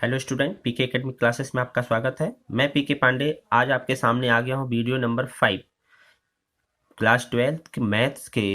Hello student, पीके academic classes में आपका स्वागत है। मैं पीके पांडे आज आपके सामने आ गया हूँ वीडियो नंबर 5 क्लास 12 के मैथ्स के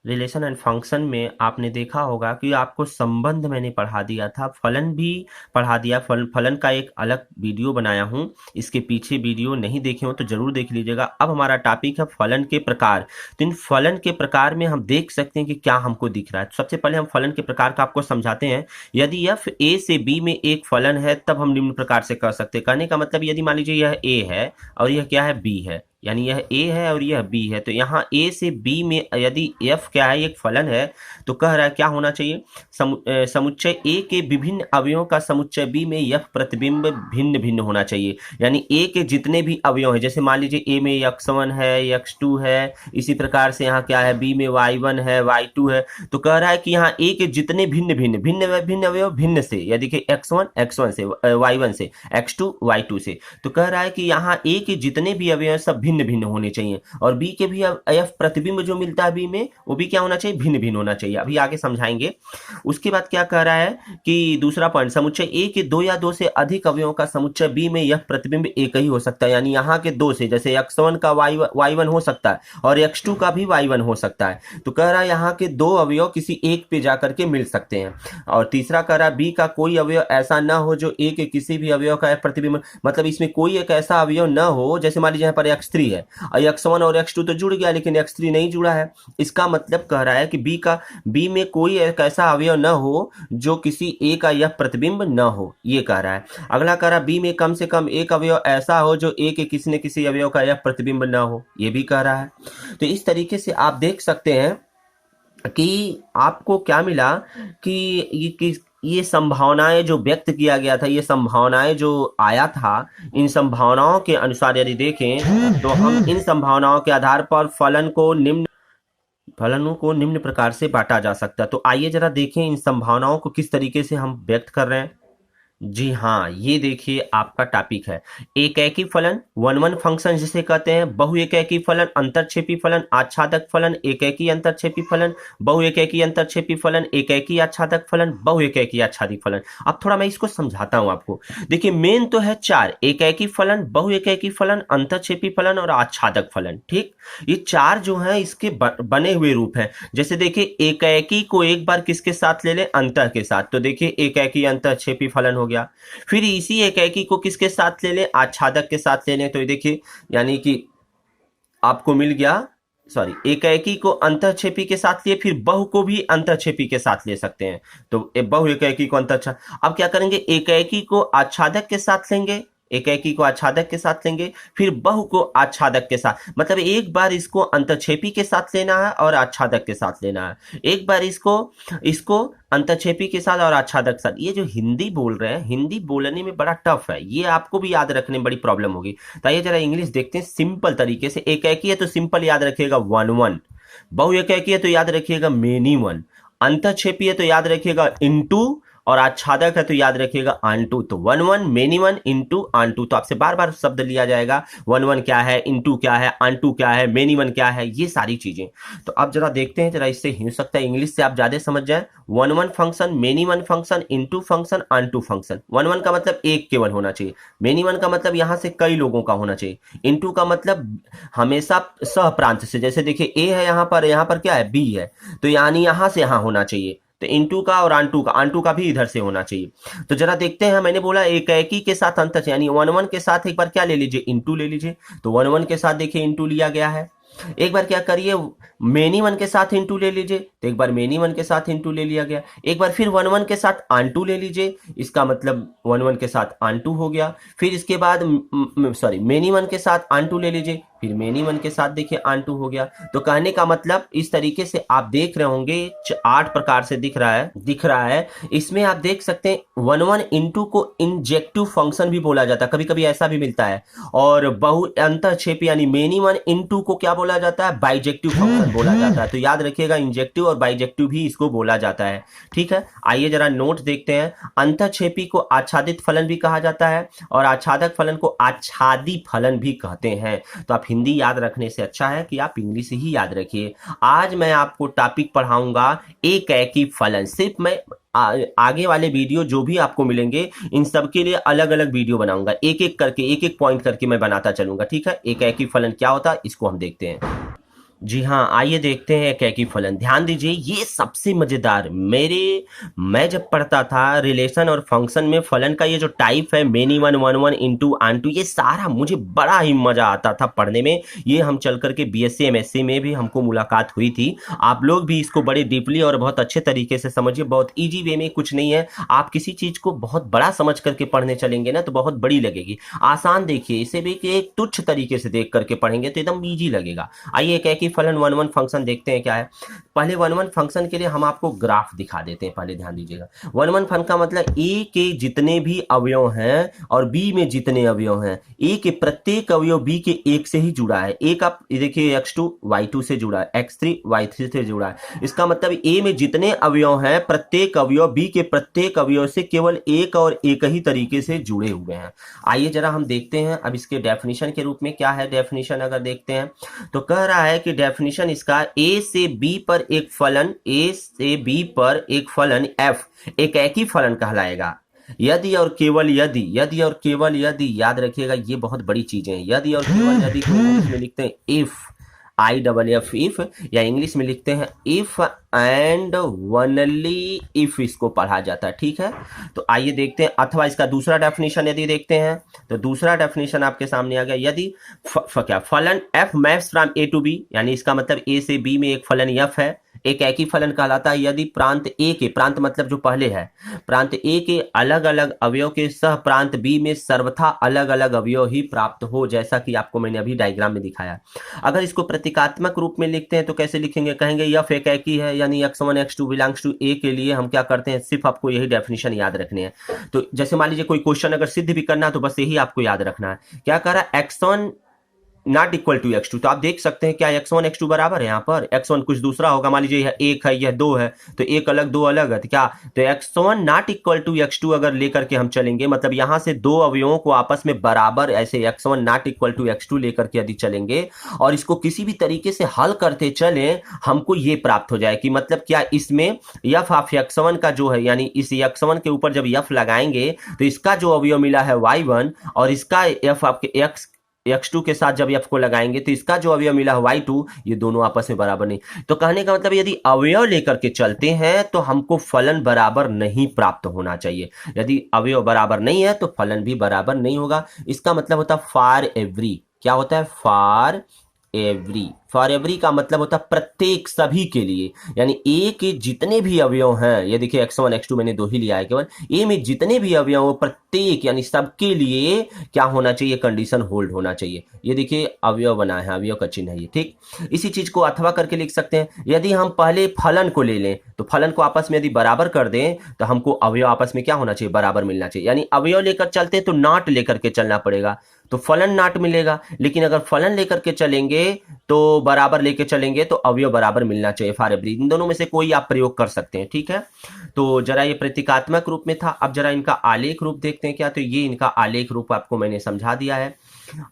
रिलेशन एंड फंक्शन में। आपने देखा होगा कि आपको संबंध मैंने पढ़ा दिया था, फलन भी पढ़ा दिया। फलन का एक अलग वीडियो बनाया हूँ, इसके पीछे वीडियो नहीं देखे हो तो जरूर देख लीजिएगा। अब हमारा टॉपिक है फलन के प्रकार। तो इन फलन के प्रकार में हम देख सकते हैं कि क्या हमको दिख रहा है। सबसे पहले हम फलन के प्रकार का आपको समझाते हैं। यदि f a से b में एक फलन है तब हम निम्न प्रकार से कर सकते हैं। कहने का मतलब यदि मान लीजिए यह a है और यह क्या है, b है, यानी यह a है और यह b है, तो यहाँ a से b में यदि f क्या है, एक फलन है, तो कह रहा है क्या होना चाहिए, समुच्चय a के विभिन्न अवयवों का समुच्चय b में f प्रतिबिंब भिन्न भिन्न होना चाहिए। यानी a के जितने भी अवयव हैं, जैसे मान लीजिए a में x1 है, x2 है, इसी प्रकार से यहाँ क्या है, b में y1 है, y2 है, तो कह रहा है कि यहाँ a के जितने भिन्न भिन्न भिन्न भिन्न अवयव भिन्न से, या देखिए x1 से, y1 से, x2 y2 से, तो कह रहा है कि यहाँ a के जितने भी अवयव सब भिन्न भिन्न होने चाहिए, और b के भी f प्रतिबिंब जो मिलता है b में, वो भी क्या होना चाहिए, भिन्न भिन्न होना चाहिए। अभी आगे समझाएंगे। उसके बाद क्या कह रहा है कि दूसरा पॉइंट, समुच्चय a के दो या दो से अधिक अवयवों का समुच्चय b में यह प्रतिबिंब एक ही हो सकता है। यानी यहाँ के दो से, जैसे x1 का y1 हो सकता है और x2 का भी y1 हो सकता है, तो कह रहा है यहाँ के दो अवयव किसी एक पे जाकर के मिल सकते हैं। और तीसरा कह रहा है b का कोई अवयव ऐसा न हो जो a के किसी भी अवयव का प्रतिबिंब, मतलब इसमें कोई एक ऐसा अवयव न हो, जैसे मान लीजिए यहाँ पर x3 है और x1 और x2 तो जुड़ गया लेकिन x3 नहीं जुड़ा है। इसका मतलब कह रहा है कि b में कोई एक ऐसा अवयव न हो जो किसी a का यह प्रतिबिंब न हो, ये कह रहा है। अगला कह रहा है b में कम से कम एक अवयव ऐसा हो जो a के किसी न किसी अवयव का यह प्रतिबिंब न हो, ये भी कह रहा है। तो इस तरीके से आप देख सकते हैं कि आपको क्या मिला कि ये संभावनाएं जो व्यक्त किया गया था, ये संभावनाएं जो आया था, इन संभावनाओं के अनुसार यदि देखें तो हम इन संभावनाओं के आधार पर फलनों को निम्न प्रकार से बांटा जा सकता है। तो आइए जरा देखें इन संभावनाओं को किस तरीके से हम व्यक्त कर रहे हैं। जी हाँ, ये देखिए आपका टॉपिक है एकैकी फलन, वन वन फंक्शन जिसे कहते हैं, बहुएकैकी फलन, अंतरक्षेपी फलन, आच्छादक फलन, एकैकी अंतरक्षेपी फलन, बहुएकैकी अंतरक्षेपी फलन, एकैकी आच्छादक फलन, बहुएकैकी आच्छादित फलन। अब थोड़ा मैं इसको समझाता हूं आपको। देखिए मेन तो है चार, एकैकी फलन, बहुएकैकी फलन, अंतरक्षेपी फलन और आच्छादक फलन। ठीक, ये चार जो है इसके बने हुए रूप हैं। जैसे देखिए एकैकी को एक बार किसके साथ ले लें, अंतर के साथ, तो देखिए एकैकी अंतरक्षेपी फलन हो गया। फिर इसी एकैकी को किसके साथ ले लें, आच्छादक के साथ ले लें, तो ये देखिए यानी कि आपको मिल गया, सॉरी, एकैकी को अंतरक्षेपी के साथ लिए, फिर बहु को भी अंतरक्षेपी के साथ ले सकते हैं। तो बहु एकैकी को अब क्या करेंगे, एकैकी को आच्छादक के साथ लेंगे, एकैकी को आच्छादक के साथ लेंगे, फिर बहु को आच्छादक के साथ, मतलब एक बार इसको अंतरक्षेपी के साथ लेना है और आच्छादक के साथ लेना है, एक बार इसको अंतरक्षेपी के साथ और आच्छादक के साथ। ये जो हिंदी बोल रहे हैं, हिंदी बोलने में बड़ा टफ है, ये आपको भी याद रखने में बड़ी प्रॉब्लम होगी। तो आइए जरा इंग्लिश देखते हैं सिंपल तरीके से। एकैकी है तो सिंपल याद रखिएगा वन वन, बहु एकैकी है तो याद रखिएगा मेनी वन, अंतरक्षेपी है तो याद रखिएगा इनटू, और आच्छादक है तो याद रखिएगा आंटू। तो one one, many one, into, onto. तो आपसे बार बार शब्द लिया जाएगा, वन वन क्या है, इनटू क्या है, आंटू क्या है, मेनी वन क्या है, ये सारी चीजें। तो अब जरा देखते हैं, जरा इससे हो सकता है इंग्लिश से आप ज्यादा समझ जाए। One one function, many one function, into function, onto function. One one का मतलब एक केवल होना चाहिए, मेनी वन का मतलब यहां से कई लोगों का होना चाहिए, इनटू का मतलब हमेशा सह प्रांत से, जैसे देखिए ए है यहाँ पर क्या है, बी है, तो यानी यहां से यहां होना चाहिए। तो इनटू का और आंटू का भी इधर से होना चाहिए। तो जरा देखते हैं, मैंने बोला एकैकी के साथ अंतर, यानी वन वन के साथ एक बार क्या ले लीजिए, इनटू ले लीजिए। तो वन वन के साथ देखिए इनटू लिया गया है। एक बार क्या करिए, मेनी वन के साथ इनटू ले लीजिए, तो एक बार मेनी वन के साथ इनटू ले लिया गया। एक बार फिर वन वन के साथ आंटू ले लीजिए, इसका मतलब वन वन के साथ आंटू हो गया। फिर इसके बाद सॉरी, मेनी वन के साथ आंटू ले लीजिए, फिर मेनी वन के साथ देखिए आंटू हो गया। तो कहने का मतलब इस तरीके से आप देख रहे होंगे 8 प्रकार से दिख रहा है। इसमें आप देख सकते हैं वन वन इनटू को इंजेक्टिव फंक्शन भी बोला जाता है, कभी कभी ऐसा भी मिलता है। और बहु अंतरक्षेपी यानी मेनी वन इनटू को क्या बोला जाता है, बाइजेक्टिव फंक्शन बोला जाता है। तो याद रखिएगा इंजेक्टिव और बाइजेक्टिव भी इसको बोला जाता है। ठीक है, आइए जरा नोट देखते हैं। अंतरक्षेपी को आच्छादित फलन भी कहा जाता है और आच्छादक फलन को आच्छादी फलन भी कहते हैं। तो आप हिंदी याद रखने से अच्छा है कि आप इंग्लिश ही याद रखिए। आज मैं आपको टॉपिक पढ़ाऊंगा एकेकी फलन। सिर्फ मैं आगे वाले वीडियो जो भी आपको मिलेंगे इन सब के लिए अलग अलग वीडियो बनाऊंगा, एक एक करके, एक एक पॉइंट करके मैं बनाता चलूंगा, ठीक है। एकेकी फलन क्या होता है इसको हम देखते हैं। जी हाँ, आइए देखते हैं एकेकी फलन। ध्यान दीजिए, ये सबसे मजेदार, मैं जब पढ़ता था रिलेशन और फंक्शन में फलन का ये जो टाइप है, many one, one one, into, onto, ये सारा मुझे बड़ा ही मजा आता था पढ़ने में। ये हम चल करके बीएससी एमएससी में भी हमको मुलाकात हुई थी। आप लोग भी इसको बड़े डीपली और बहुत अच्छे तरीके से समझिए। बहुत ईजी वे में, कुछ नहीं है। आप किसी चीज को बहुत बड़ा समझ करके पढ़ने चलेंगे ना तो बहुत बड़ी लगेगी। आसान देखिए, इसे भी कि एक तुच्छ तरीके से देख करके पढ़ेंगे तो एकदम ईजी लगेगा। आइए एकेकी फलन वन वन फंक्शन देखते हैं क्या है। पहले वन वन फंक्शन के लिए हम आपको ग्राफ दिखा देते हैं। पहले ध्यान दीजिएगा, वन वन फंक्शन का मतलब ए के जितने भी अवयव हैं और बी में जितने अवयव हैं, ए के प्रत्येक अवयव बी के एक से ही जुड़ा है। एक आप देखिए x2 y2 से जुड़ा है, x3 y3 से जुड़ा है। इसका मतलब ए में जितने अवयव हैं प्रत्येक अवयव बी के प्रत्येक अवयव से केवल एक और एक ही तरीके से जुड़े हुए हैं। आइए जरा हम देखते हैं अब इसके डेफिनेशन के रूप में क्या है। डेफिनेशन अगर देखते हैं तो कह रहा है कि डेफिनेशन इसका, ए से बी पर एक फलन, ए से बी पर एक फलन f एकेकी फलन कहलाएगा यदि और केवल यदि, यदि और केवल यदि, याद रखिएगा ये बहुत बड़ी चीजें हैं। यदि और केवल यदि को इंग्लिश में लिखते हैं इफ, IFF इफ, या इंग्लिश में लिखते हैं इफ एंड ओनली इफ, इसको पढ़ा जाता है, ठीक है। तो आइए देखते हैं। अथवा इसका दूसरा डेफिनेशन यदि देखते हैं तो दूसरा डेफिनेशन आपके सामने आ गया। यदि क्या फलन f maps from A to B, यानी इसका मतलब ए से बी में एक फलन f है, एकेकी फलन कहलाता है यदि प्रांत ए के, प्रांत मतलब जो पहले है, प्रांत ए के अलग अलग अवयव के सह प्रांत बी में सर्वथा अलग अलग अवयव ही प्राप्त हो, जैसा कि आपको मैंने अभी डायग्राम में दिखाया। अगर इसको प्रतीकात्मक रूप में लिखते हैं तो कैसे लिखेंगे, कहेंगे f एकेकी है, यानी x1 x2 बिलोंग्स टू ए के लिए हम क्या करते हैं, सिर्फ आपको यही डेफिनेशन याद रखने हैं। तो जैसे मान लीजिए कोई क्वेश्चन अगर सिद्ध भी करना है तो बस यही आपको याद रखना है। क्या कह रहा है, x1 not equal to x2, तो आप देख सकते हैं क्या x1 x2 बराबर है। यहाँ पर x1 कुछ दूसरा होगा, मान लीजिए यह एक है यह दो है, तो एक अलग दो अलग है, तो क्या, तो x1 not equal to x2 अगर लेकर के हम चलेंगे, मतलब यहां से दो अवयवों को आपस में बराबर, ऐसे x1 not equal to x2 लेकर के यदि चलेंगे और इसको किसी भी तरीके से हल करते चले, हमको ये प्राप्त हो जाए कि मतलब क्या, इसमें f ऑफ x1 का जो है, यानी इस x1 के ऊपर जब f लगाएंगे तो इसका जो अवयव मिला है y1 और इसका f आपके x2 के साथ जब f को लगाएंगे तो इसका जो अवयव मिला है y2, ये दोनों आपस में बराबर नहीं। तो कहने का मतलब यदि अवयव लेकर के चलते हैं तो हमको फलन बराबर नहीं प्राप्त होना चाहिए। यदि अवयव बराबर नहीं है तो फलन भी बराबर नहीं होगा। इसका मतलब होता है फॉर एवरी। क्या होता है, फॉर एवरी। फॉर एवरी का मतलब होता है प्रत्येक, सभी के लिए, यानी ए के जितने भी अवयव हैं, ये देखिए x1 x2 मैंने दो ही लिया है केवल, ए में जितने भी अवयव प्रत्येक यानी सबके लिए क्या होना चाहिए, कंडीशन होल्ड होना चाहिए। ये देखिए अवयव बना है, अवयव का चिन्ह है ये, ठीक। इसी चीज को अथवा करके लिख सकते हैं। यदि हम पहले फलन को ले लें तो फलन को आपस में यदि बराबर कर दें तो हमको अवयव आपस में क्या होना चाहिए, बराबर मिलना चाहिए। यानी अवयव लेकर चलते हैं तो नॉट लेकर के चलना पड़ेगा, तो फलन नॉट मिलेगा। लेकिन अगर फलन लेकर के चलेंगे तो बराबर लेके चलेंगे तो अवयव बराबर मिलना चाहिए, फॉर एवरी। इन दोनों में से कोई आप प्रयोग कर सकते हैं, ठीक है। तो जरा ये प्रतीकात्मक रूप में था। अब जरा इनका आलेख रूप देखते हैं क्या। तो ये इनका आलेख रूप आपको मैंने समझा दिया है।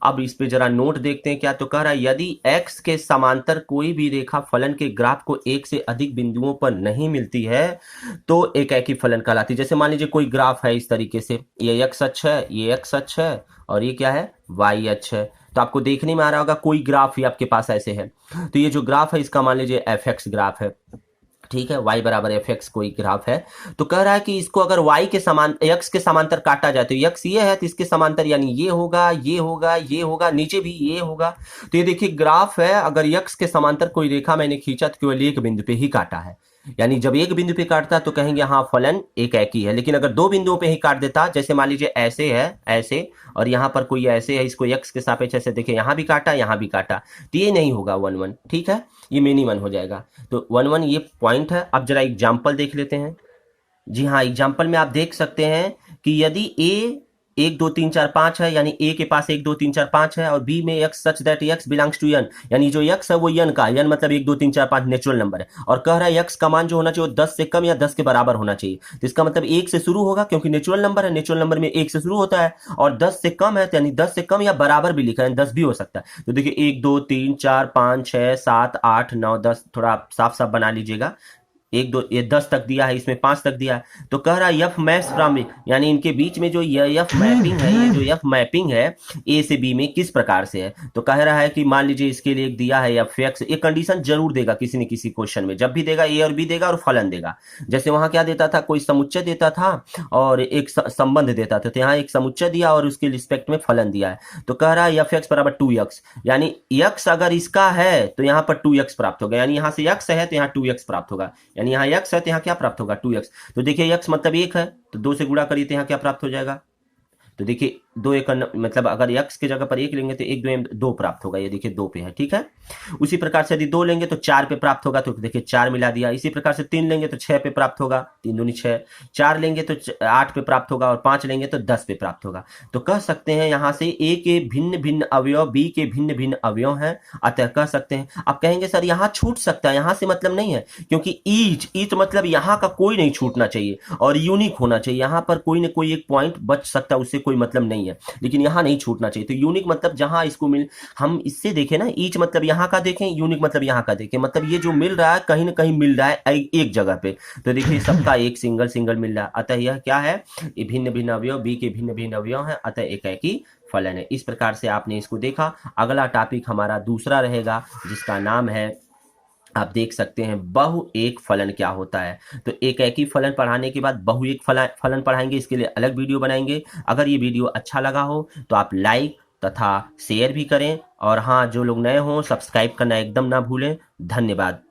अब इस पे जरा नोट देखते हैं क्या। तो कह रहा है यदि x के समांतर कोई भी रेखा फलन के ग्राफ को एक से अधिक बिंदुओं पर नहीं मिलती है तो एकेकी फलन कहलाती है। जैसे मान लीजिए कोई ग्राफ है इस तरीके से, ये x अक्ष है, ये x अक्ष है और ये क्या है, y अक्ष है। तो आपको देखने में आ रहा होगा कोई ग्राफ ही आपके पास ऐसे है, तो ये जो ग्राफ है इसका मान लीजिए fx ग्राफ है, ठीक है, y बराबर fx कोई ग्राफ है। तो कह रहा है कि इसको अगर y के समान x के समांतर काटा जाए तो x ये है तो इसके समांतर यानी ये होगा, ये होगा, ये होगा, नीचे भी ये होगा। तो ये देखिए ग्राफ है, अगर x के समांतर कोई रेखा मैंने खींचा तो केवल एक बिंदु पे ही काटा है, यानी जब एक बिंदु पे काटता तो कहेंगे हाँ फलन एकेकी है। लेकिन अगर दो बिंदुओं पे ही काट देता, जैसे मान लीजिए ऐसे है, ऐसे, और यहाँ पर कोई ऐसे है, इसको x के सापेक्ष ऐसे देखिए, यहाँ भी काटा यहाँ भी काटा, तो ये नहीं होगा 1 1, ठीक है, ये मिनिमम हो जाएगा। तो 1 1 ये पॉइंट है। अब जरा एग्जाम्पल देख लेते हैं। जी हाँ, एग्जाम्पल में आप देख सकते हैं कि यदि 1 2 3 4 5 है, यानी ए के पास 1 2 3 4 5 है, और बी में x such that x belongs to N, यानी जो एक्स है वो एन का, एन मतलब 1 2 3 4 5 नेचुरल नंबर है, और कह रहा है एक्स का मान जो होना चाहिए वो 10 से कम या 10 के बराबर होना चाहिए। तो इसका मतलब 1 से शुरू होगा क्योंकि नेचुरल नंबर है, नेचुरल नंबर में 1 से शुरू होता है, और 10 से कम है तो यानी 10 से कम या बराबर भी लिखा है, 10 भी हो सकता है। तो देखिए 1 2 3 4 5 6 7 8 9 10, थोड़ा आप साफ साफ बना लीजिएगा। 1 2 ये 10 तक दिया है, इसमें 5 तक दिया है, तो कह रहा है एफ मैप्स फ्रॉम, यानी इनके बीच में जो ये एफ मैपिंग है, ये जो एफ मैपिंग है ए से बी में किस प्रकार से है। तो कह रहा है कि मान लीजिए इसके लिए एक दिया है एफ एक्स, ये कंडीशन जरूर देगा किसी न किसी क्वेश्चन में, जब भी देगा ए और बी देगा और फलन देगा। जैसे वहां क्या देता था, कोई समुच्चय देता था और एक संबंध देता था, तो यहाँ एक समुच्चय दिया और उसके रिस्पेक्ट में फलन दिया है। तो कह रहा है एफ एक्स बराबर 2x, यानी x अगर इसका है तो यहाँ पर 2x प्राप्त होगा, यानी यहाँ से x है तो यहाँ 2x प्राप्त होगा, यानी यहाँ x है तो यहाँ क्या प्राप्त होगा 2x। तो देखिए x मतलब 1 है तो 2 से गुणा करिए तो यहाँ क्या प्राप्त हो जाएगा। तो देखिए 2 1 मतलब अगर x की जगह पर 1 लेंगे तो 1 2 2 प्राप्त होगा, ये देखिए 2 पे है, ठीक है। उसी प्रकार से यदि 2 लेंगे तो 4 पे प्राप्त होगा, तो देखिए 4 मिला दिया। इसी प्रकार से 3 लेंगे तो 6 पे प्राप्त होगा, 3 दूनी 6, 4 लेंगे तो 8 पे प्राप्त होगा, और 5 लेंगे तो 10 पे प्राप्त होगा। तो कह सकते हैं यहाँ से a के भिन्न भिन्न अवयव b के भिन्न भिन्न अवयव हैं, अतः कह सकते हैं। आप कहेंगे सर यहाँ छूट सकता है, यहाँ से मतलब नहीं है, क्योंकि ईच मतलब यहाँ का कोई नहीं छूटना चाहिए और यूनिक होना चाहिए, यहाँ पर कोई न कोई एक पॉइंट बच सकता है, उससे कोई मतलब नहीं है, लेकिन यहाँ नहीं छूटना चाहिए। तो यूनिक मतलब जहां इसको मिल, हम इससे देखें ना, ईच मतलब यहाँ का देखें, यूनिक मतलब यहाँ का देखें, मतलब ये जो मिल रहा है कहीं ना कहीं मिल रहा है एक जगह पे। तो देखिए सबका एक सिंगल सिंगल मिल रहा है, अतः यह क्या है, ये भिन्न भिन्न अवयव बी के भिन्न भिन्न अवयव है, अतः एक ही फलन है। इस प्रकार से आपने इसको देखा। अगला टॉपिक हमारा दूसरा रहेगा जिसका नाम है, आप देख सकते हैं, बहु एक फलन क्या होता है। तो एक ही फलन पढ़ाने के बाद बहु एक फलन पढ़ाएंगे, इसके लिए अलग वीडियो बनाएंगे। अगर ये वीडियो अच्छा लगा हो तो आप लाइक तथा शेयर भी करें, और हाँ, जो लोग नए हों सब्सक्राइब करना एकदम ना भूलें। धन्यवाद।